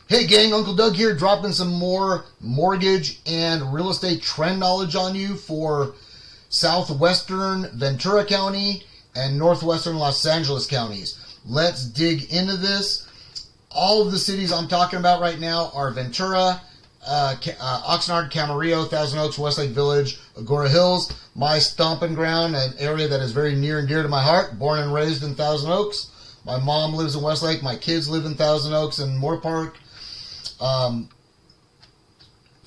Hey gang, Uncle Doug here, dropping some more mortgage and real estate trend knowledge on you for southwestern Ventura County and northwestern Los Angeles counties. Let's dig into this. All of the cities I'm talking about right now are Ventura, Oxnard, Camarillo, Thousand Oaks, Westlake Village, Agora Hills, my stomping ground, an area that is very near and dear to my heart, born and raised in Thousand Oaks. My mom lives in Westlake, my kids live in Thousand Oaks and Moore Park.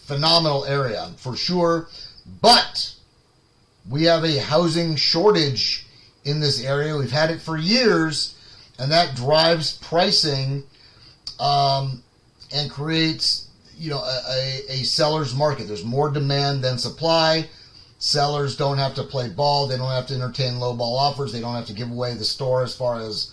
Phenomenal area for sure, but we have a housing shortage in this area. We've had it for years, and that drives pricing and creates a seller's market. There's more demand than supply. Sellers don't have to play ball. They don't have to entertain low ball offers. They don't have to give away the store as far as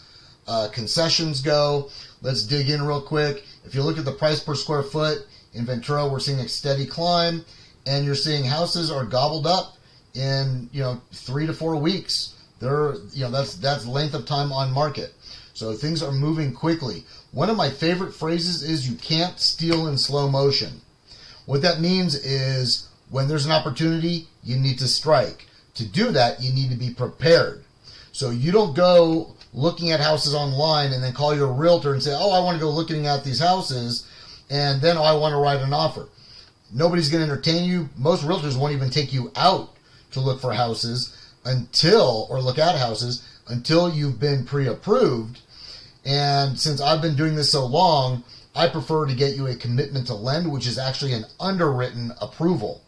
concessions go. Let's dig in real quick. If you look at the price per square foot in Ventura, we're seeing a steady climb, and you're seeing houses are gobbled up in 3 to 4 weeks. That's length of time on market. So things are moving quickly. One of my favorite phrases is you can't steal in slow motion. What that means is when there's an opportunity, you need to strike. To do that, you need to be prepared. So you don't go looking at houses online and then call your realtor and say, oh, I want to go looking at these houses, and then I want to write an offer. Nobody's going to entertain you. Most realtors won't even take you out to look for houses or look at houses until you've been pre-approved. And since I've been doing this so long, I prefer to get you a commitment to lend, which is actually an underwritten approval.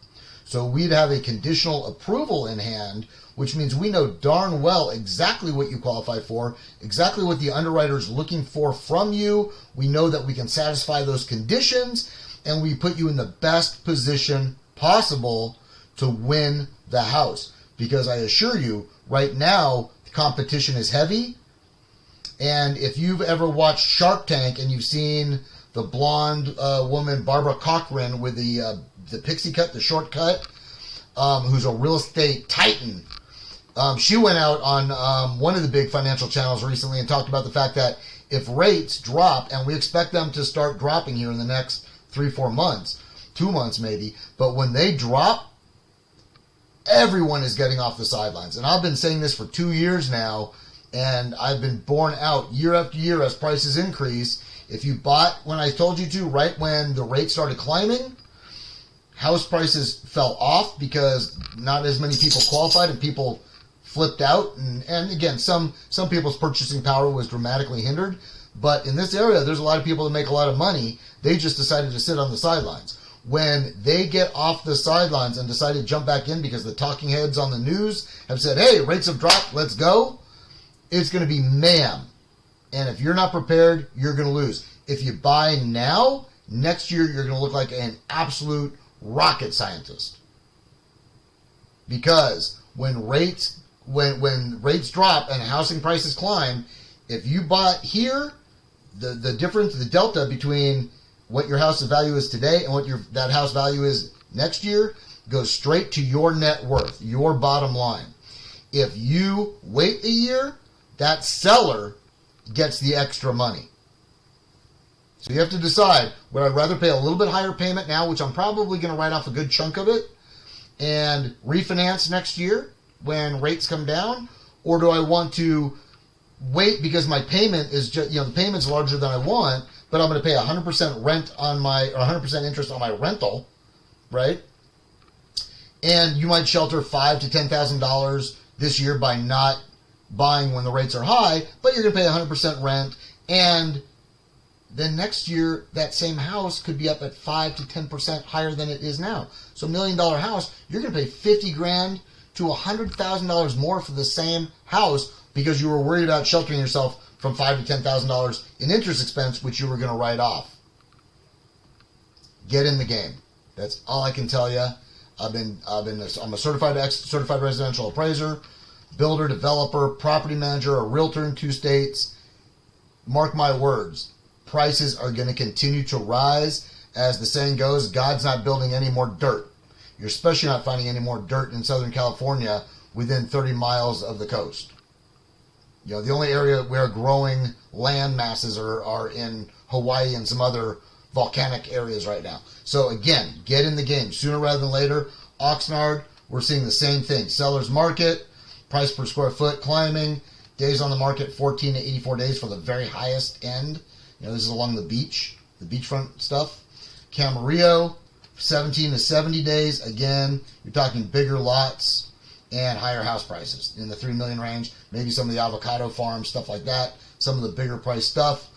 So we'd have a conditional approval in hand, which means we know darn well exactly what you qualify for, exactly what the underwriter's looking for from you. We know that we can satisfy those conditions, and we put you in the best position possible to win the house. Because I assure you, right now, the competition is heavy. And if you've ever watched Shark Tank and you've seen the blonde woman, Barbara Cochran, with the pixie cut, the short cut, who's a real estate titan, she went out on one of the big financial channels recently and talked about the fact that if rates drop, and we expect them to start dropping here in the next 3-4 months, 2 months maybe, but when they drop, everyone is getting off the sidelines. And I've been saying this for 2 years now, and I've been borne out year after year as prices increase. If you bought when I told you to, right when the rate started climbing, house prices fell off because not as many people qualified and people flipped out. And again, some people's purchasing power was dramatically hindered. But in this area, there's a lot of people that make a lot of money. They just decided to sit on the sidelines. When they get off the sidelines and decide to jump back in because the talking heads on the news have said, hey, rates have dropped, let's go, it's going to be mayhem. And if you're not prepared, you're going to lose. If you buy now, next year you're going to look like an absolute rocket scientist. Because when rates drop and housing prices climb, if you bought here, the difference, the delta between what your house value is today and what that house value is next year goes straight to your net worth, your bottom line. If you wait a year, that seller gets the extra money. So you have to decide, would I rather pay a little bit higher payment now, which I'm probably going to write off a good chunk of it, and refinance next year when rates come down, or do I want to wait because my payment is just, the payment's larger than I want, but I'm going to pay 100% rent on or 100% interest on my rental, right? And you might shelter $5,000 to $10,000 this year by not buying when the rates are high, but you're going to pay 100% rent, and then next year that same house could be up at 5 to 10% higher than it is now. So $1 million house, you're going to pay $50,000 to $100,000 more for the same house because you were worried about sheltering yourself from $5,000 to $10,000 in interest expense, which you were going to write off. Get in the game. That's all I can tell you. I'm a certified residential appraiser, builder, developer, property manager, a realtor in 2 states. Mark my words, prices are going to continue to rise. As the saying goes, God's not building any more dirt. You're especially not finding any more dirt in Southern California within 30 miles of the coast. The only area where growing land masses are in Hawaii and some other volcanic areas right now. So again, get in the game sooner rather than later. Oxnard, we're seeing the same thing. Seller's market, price per square foot climbing, days on the market 14 to 84 days for the very highest end. This is along the beachfront stuff. Camarillo, 17 to 70 days. Again, you're talking bigger lots and higher house prices in the $3 million range. Maybe some of the avocado farms, stuff like that. Some of the bigger price stuff.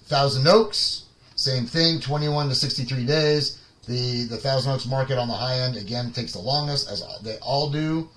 Thousand Oaks, same thing, 21 to 63 days. The Thousand Oaks market on the high end, again, takes the longest, as they all do.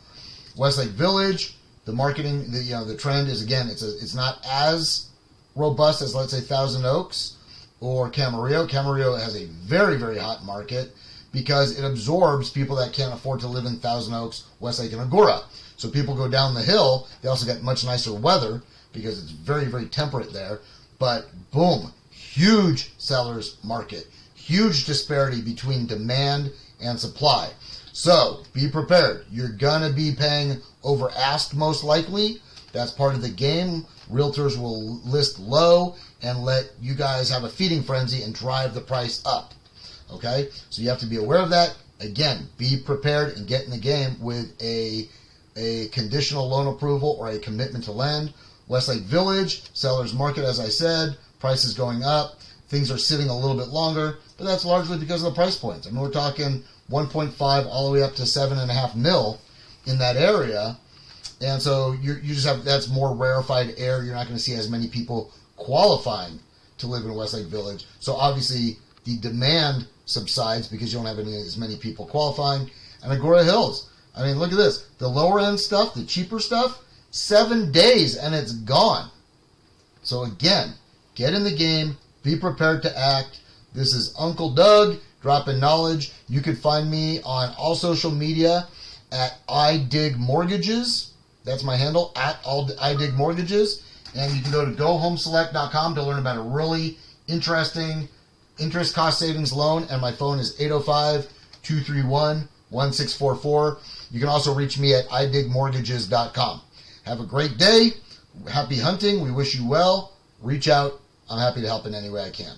Westlake Village, the marketing, the trend is, again, it's not as robust as, let's say, Thousand Oaks or Camarillo. Camarillo has a very, very hot market because it absorbs people that can't afford to live in Thousand Oaks, Westlake, and Agoura. So people go down the hill. They also get much nicer weather because it's very, very temperate there. But boom, huge seller's market. Huge disparity between demand and supply. So be prepared. You're going to be paying over ask most likely. That's part of the game. Realtors will list low and let you guys have a feeding frenzy and drive the price up. Okay? So you have to be aware of that. Again, be prepared and get in the game with a conditional loan approval or a commitment to lend. Westlake Village, seller's market, as I said, prices going up. Things are sitting a little bit longer, but that's largely because of the price points. I mean, we're talking 1.5 all the way up to 7.5 mil in that area. And so you just have, that's more rarefied air. You're not going to see as many people qualifying to live in Westlake Village. So obviously the demand subsides because you don't have as many people qualifying. And Agoura Hills, I mean, look at this. The lower end stuff, the cheaper stuff, 7 days and it's gone. So again, get in the game, be prepared to act. This is Uncle Doug, dropping knowledge. You can find me on all social media at iDigMortgages. That's my handle, at iDigMortgages. And you can go to gohomeselect.com to learn about a really interesting interest cost savings loan. And my phone is 805-231-1644. You can also reach me at iDigMortgages.com. Have a great day. Happy hunting. We wish you well. Reach out. I'm happy to help in any way I can.